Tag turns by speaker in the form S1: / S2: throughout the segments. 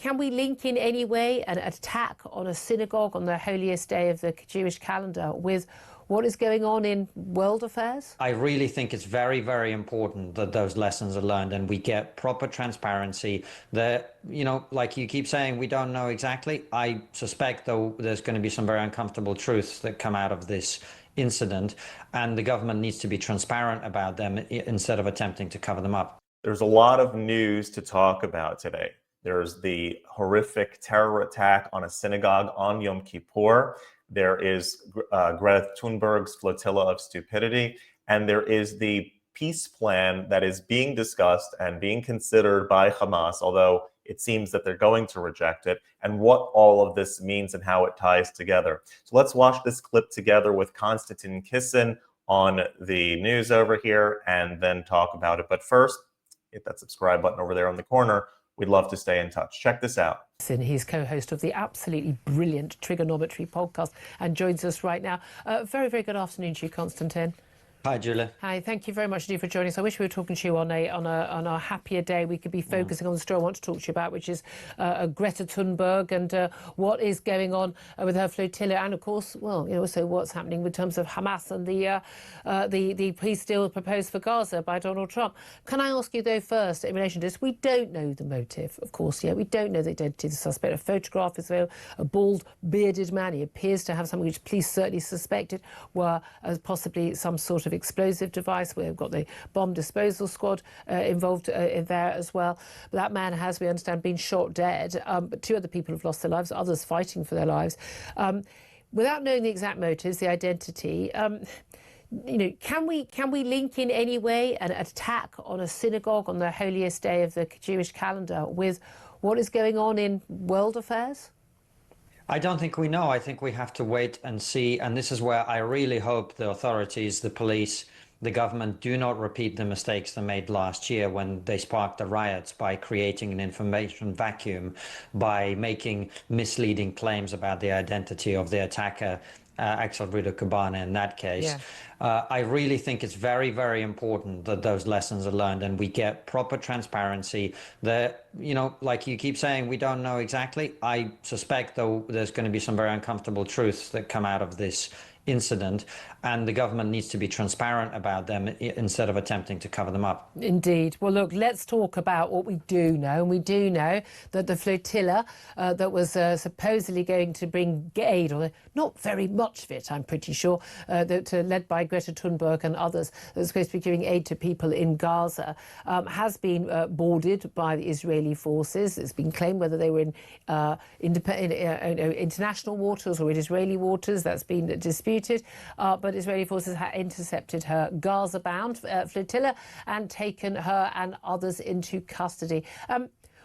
S1: can we link in any way an attack on a synagogue on the holiest day of the Jewish calendar with what is going on in world affairs?
S2: I really think it's very, very important that those lessons are learned and we get proper transparency. That, like you keep saying, we don't know exactly. I suspect, though, there's going to be some very uncomfortable truths that come out of this incident, and the government needs to be transparent about them instead of attempting to cover them up.
S3: There's a lot of news to talk about today. There's the horrific terror attack on a synagogue on Yom Kippur. There is Greta Thunberg's flotilla of stupidity, and there is the peace plan that is being discussed and being considered by Hamas, although it seems that they're going to reject it, and what all of this means and how it ties together. So let's watch this clip together with Konstanton Kisin on the news over here and then talk about it. But first, hit that subscribe button over there on the corner. We'd love to stay in touch. Check this out.
S1: He's co-host of the absolutely brilliant Trigonometry podcast and joins us right now. Very, very good afternoon to you, Konstantin.
S2: Hi, Julia.
S1: Hi, thank you very much indeed for joining us. I wish we were talking to you on a happier day. We could be focusing on the story I want to talk to you about, which is Greta Thunberg and what is going on with her flotilla, and of course, well, also what's happening in terms of Hamas and the peace deal proposed for Gaza by Donald Trump. Can I ask you though first, in relation to this, we don't know the motive, of course. We don't know the identity of the suspect. A photograph is available, a bald, bearded man. He appears to have something which police certainly suspected were possibly some sort of explosive device. We've got the bomb disposal squad involved in there as well. But that man has, we understand, been shot dead. But 2 other people have lost their lives, others fighting for their lives. Without knowing the exact motives, the identity, can we link in any way an attack on a synagogue on the holiest day of the Jewish calendar with what is going on in world affairs?
S2: I don't think we know. I think we have to wait and see. And this is where I really hope the authorities, the police, the government do not repeat the mistakes they made last year when they sparked the riots by creating an information vacuum, by making misleading claims about the identity of the attacker, Axel Rüder-Kobane in that case.
S1: Yeah.
S2: I really think it's very, very important that those lessons are learned and we get proper transparency. That, like you keep saying, we don't know exactly. I suspect, though, there's going to be some very uncomfortable truths that come out of this incident, and the government needs to be transparent about them instead of attempting to cover them up.
S1: Indeed. Well, look, let's talk about what we do know. And we do know that the flotilla that was supposedly going to bring aid, or not very much of it, I'm pretty sure, led by Greta Thunberg and others, that was supposed to be giving aid to people in Gaza, has been boarded by the Israeli forces. It's been claimed whether they were in international waters or in Israeli waters. That's been disputed. But Israeli forces had intercepted her Gaza-bound flotilla and taken her and others into custody.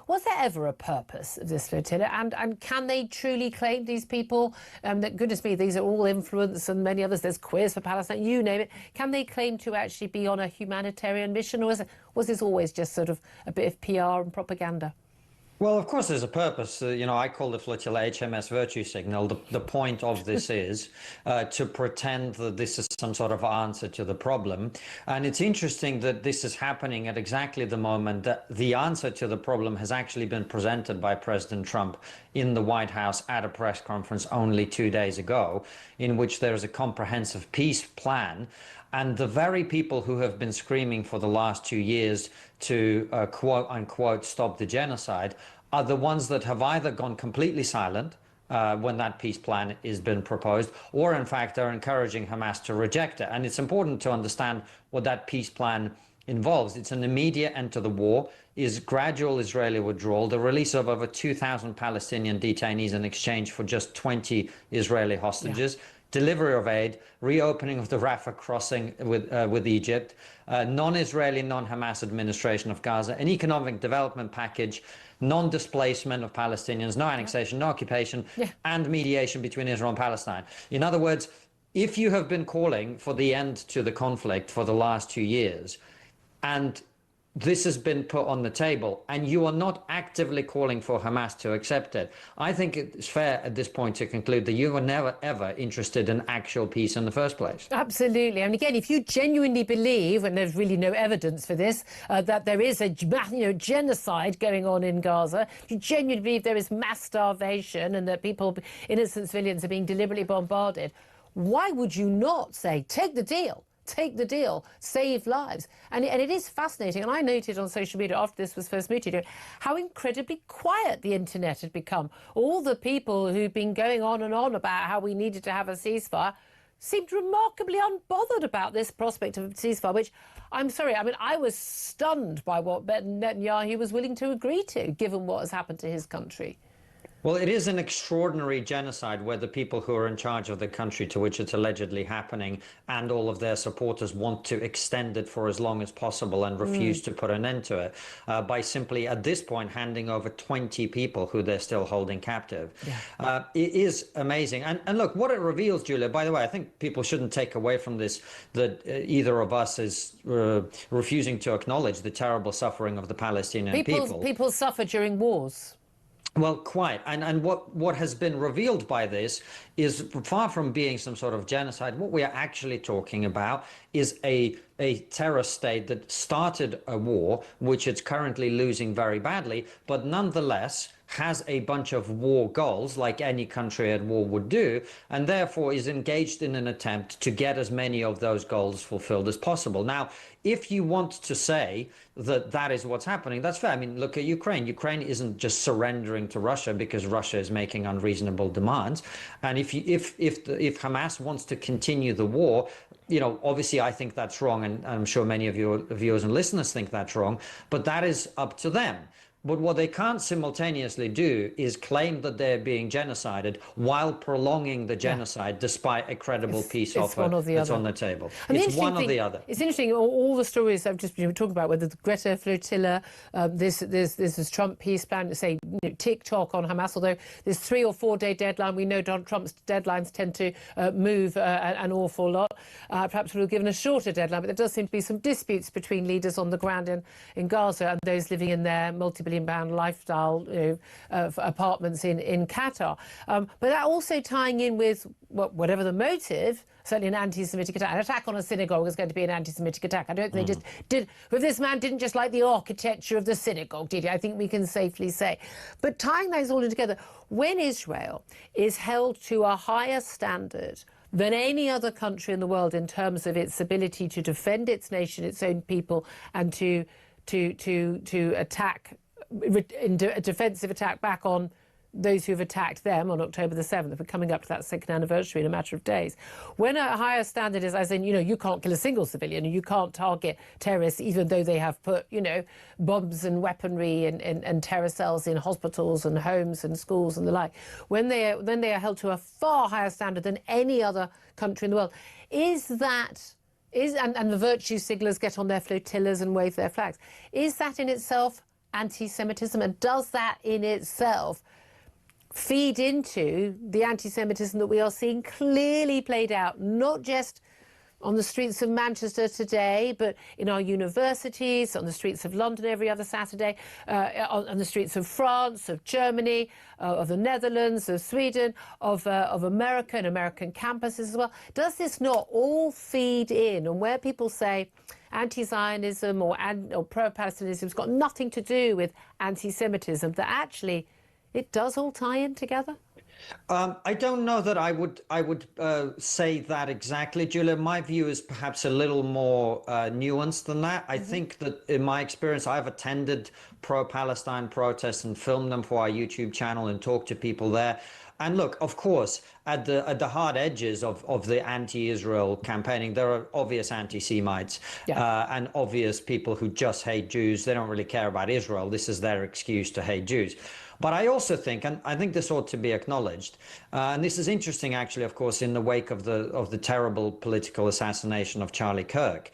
S1: Was there ever a purpose of this flotilla? And can they truly claim, these people, that, goodness me, these are all influence and many others, there's Queers for Palestine, you name it, can they claim to actually be on a humanitarian mission, or was this always just sort of a bit of PR and propaganda?
S2: Well, of course, there's a purpose. I call the flotilla HMS Virtue Signal. The point of this is to pretend that this is some sort of answer to the problem. And it's interesting that this is happening at exactly the moment that the answer to the problem has actually been presented by President Trump in the White House at a press conference only 2 days ago, in which there's a comprehensive peace plan. And the very people who have been screaming for the last 2 years to quote unquote stop the genocide are the ones that have either gone completely silent when that peace plan has been proposed, or in fact are encouraging Hamas to reject it. And it's important to understand what that peace plan involves. It's an immediate end to the war, is gradual Israeli withdrawal, the release of over 2,000 Palestinian detainees in exchange for just 20 Israeli hostages, delivery of aid, reopening of the Rafah crossing with Egypt, non-Israeli, non-Hamas administration of Gaza, an economic development package, non-displacement of Palestinians, no annexation, no occupation, and mediation between Israel and Palestine. In other words, if you have been calling for the end to the conflict for the last 2 years, and this has been put on the table and you are not actively calling for Hamas to accept it, I think it's fair at this point to conclude that you were never, ever interested in actual peace in the first place.
S1: Absolutely. And again, if you genuinely believe, and there's really no evidence for this, that there is a genocide going on in Gaza, if you genuinely believe there is mass starvation and that people, innocent civilians, are being deliberately bombarded, why would you not say, take the deal? Take the deal, save lives. And it is fascinating. And I noted on social media after this was first mooted how incredibly quiet the internet had become. All the people who've been going on and on about how we needed to have a ceasefire seemed remarkably unbothered about this prospect of a ceasefire, which, I'm sorry, I mean, I was stunned by what Netanyahu was willing to agree to, given what has happened to his country.
S2: Well, it is an extraordinary genocide where the people who are in charge of the country to which it's allegedly happening and all of their supporters want to extend it for as long as possible and refuse to put an end to it by simply, at this point, handing over 20 people who they're still holding captive. Yeah. It is amazing. And look, what it reveals, Julia, by the way, I think people shouldn't take away from this that either of us is refusing to acknowledge the terrible suffering of the Palestinian people.
S1: People suffer during wars.
S2: Well, quite. And what has been revealed by this is far from being some sort of genocide. What we are actually talking about is a terror state that started a war, which it's currently losing very badly, but nonetheless has a bunch of war goals like any country at war would do, and therefore is engaged in an attempt to get as many of those goals fulfilled as possible. Now, if you want to say that that is what's happening, that's fair. I mean, look at Ukraine. Ukraine isn't just surrendering to Russia because Russia is making unreasonable demands. And if Hamas wants to continue the war, you know, obviously I think that's wrong, and I'm sure many of your viewers and listeners think that's wrong, but that is up to them. But what they can't simultaneously do is claim that they're being genocided while prolonging the genocide despite a credible peace offer that's on the table. And it's one or the other.
S1: It's interesting, all the stories I've just been talking about, whether the Greta flotilla, this is Trump peace plan, say, TikTok on Hamas, although there's 3 or 4 day deadline. We know Donald Trump's deadlines tend to move an awful lot. Perhaps we'll given a shorter deadline, but there does seem to be some disputes between leaders on the ground in Gaza and those living in their multi-billion pound lifestyle apartments in Qatar. But that also tying in with whatever the motive, certainly an anti-Semitic attack. An attack on a synagogue is going to be an anti-Semitic attack. I don't think they just did. But this man didn't just like the architecture of the synagogue, did he? I think we can safely say. But tying those all together, when Israel is held to a higher standard than any other country in the world in terms of its ability to defend its nation, its own people, and to attack, a defensive attack back on those who have attacked them on October the 7th. We're coming up to that second anniversary in a matter of days. When a higher standard is, as in, you know, you can't kill a single civilian and you can't target terrorists, even though they have put, you know, bombs and weaponry and terror cells in hospitals and homes and schools and the like. When they are held to a far higher standard than any other country in the world, and the virtue signalers get on their flotillas and wave their flags, is that in itself anti-Semitism? And does that in itself feed into the anti-Semitism that we are seeing clearly played out, not just on the streets of Manchester today, but in our universities, on the streets of London every other Saturday, on the streets of France, of Germany, of the Netherlands, of Sweden, of America and American campuses as well? Does this not all feed in? And where people say anti-Zionism or pro-Palestinianism has got nothing to do with anti-Semitism, that actually it does all tie in together?
S2: I don't know that I would say that exactly, Julia. My view is perhaps a little more nuanced than that. I think that in my experience, I've attended pro-Palestine protests and filmed them for our YouTube channel and talked to people there. And look, of course, at the hard edges of the anti-Israel campaigning, there are obvious anti-Semites and obvious people who just hate Jews. They don't really care about Israel. This is their excuse to hate Jews. But I also think, and I think this ought to be acknowledged, and this is interesting, actually, of course, in the wake of the terrible political assassination of Charlie Kirk.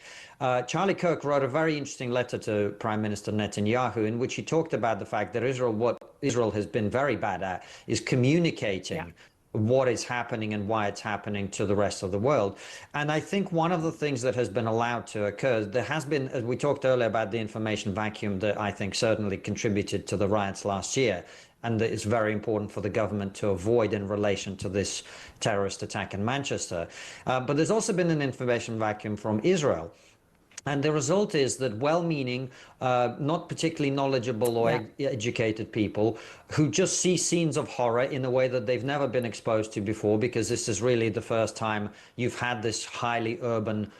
S2: Charlie Kirk wrote a very interesting letter to Prime Minister Netanyahu in which he talked about the fact that what Israel has been very bad at is communicating what is happening and why it's happening to the rest of the world. And I think one of the things that has been allowed to occur, there has been, as we talked earlier about the information vacuum that I think certainly contributed to the riots last year, and that is very important for the government to avoid in relation to this terrorist attack in Manchester. But there's also been an information vacuum from Israel. And the result is that well-meaning, not particularly knowledgeable or educated people who just see scenes of horror in a way that they've never been exposed to before, because this is really the first time you've had this highly urban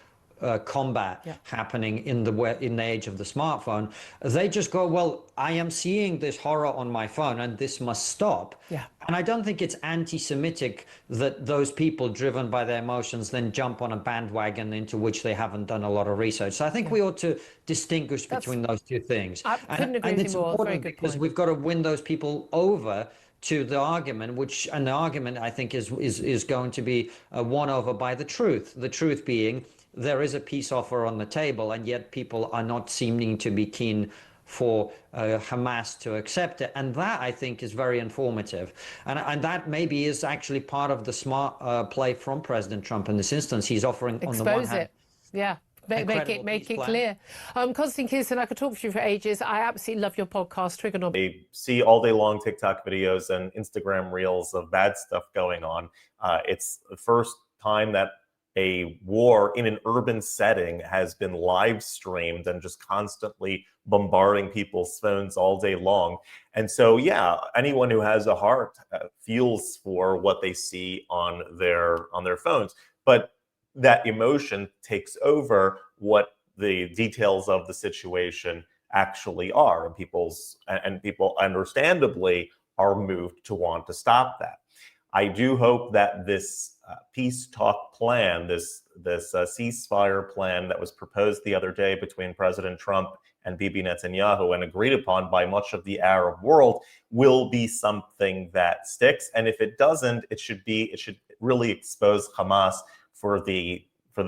S2: combat happening in the age of the smartphone. They just go, well, I am seeing this horror on my phone and this must stop. And I don't think it's anti-Semitic that those people driven by their emotions then jump on a bandwagon into which they haven't done a lot of research. So I think we ought to distinguish between those two things.
S1: I couldn't agree with you more. Very good
S2: because
S1: point.
S2: we've got to win those people over to the argument, and the argument I think is going to be won over by the truth. The truth being, there is a peace offer on the table, and yet people are not seeming to be keen for Hamas to accept it. And that, I think, is very informative. And that maybe is actually part of the smart play from President Trump in this instance. He's offering, on the one hand,
S1: Make it clear. Konstanton Kisin, I could talk to you for ages. I absolutely love your podcast, Trigger Nob.
S3: They see all day long TikTok videos and Instagram reels of bad stuff going on. It's the first time that a war in an urban setting has been live streamed and just constantly bombarding people's phones all day long. And so, yeah, anyone who has a heart feels for what they see on their phones. But that emotion takes over what the details of the situation actually are, and people understandably are moved to want to stop that. I do hope that this peace talk plan, this ceasefire plan that was proposed the other day between President Trump and Bibi Netanyahu and agreed upon by much of the Arab world, will be something that sticks. And if it doesn't, it should really expose Hamas for the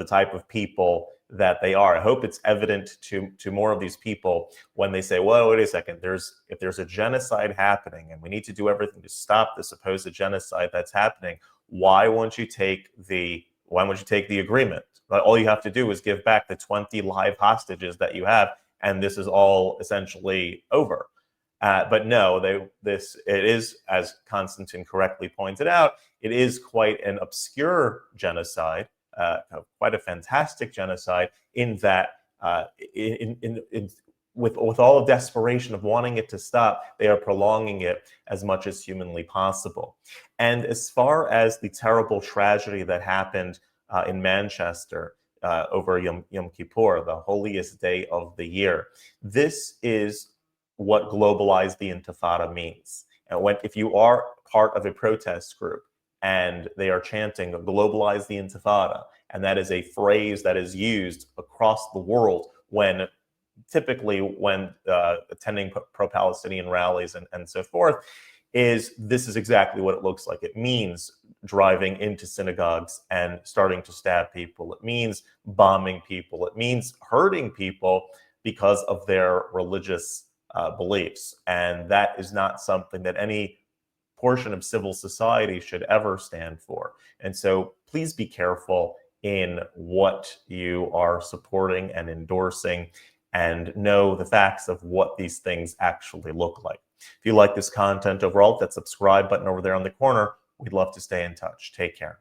S3: type of people that they are. I hope it's evident to more of these people when they say, well, wait a second, if there's a genocide happening and we need to do everything to stop the supposed genocide that's happening, why won't you take the agreement? All you have to do is give back the 20 live hostages that you have, and this is all essentially over. But no, it is, as Konstanton correctly pointed out, it is quite an obscure genocide, quite a fantastic genocide, in that with all the desperation of wanting it to stop, they are prolonging it as much as humanly possible. And as far as the terrible tragedy that happened in Manchester over Yom Kippur, the holiest day of the year, this is what globalized the Intifada means. And if you are part of a protest group and they are chanting globalize the Intifada, and that is a phrase that is used across the world typically when attending pro-Palestinian rallies and so forth, this is exactly what it looks like. It means driving into synagogues and starting to stab people. It means bombing people. It means hurting people because of their religious beliefs. And that is not something that any portion of civil society should ever stand for. And so please be careful in what you are supporting and endorsing, and know the facts of what these things actually look like. If you like this content overall, hit that subscribe button over there on the corner. We'd love to stay in touch. Take care.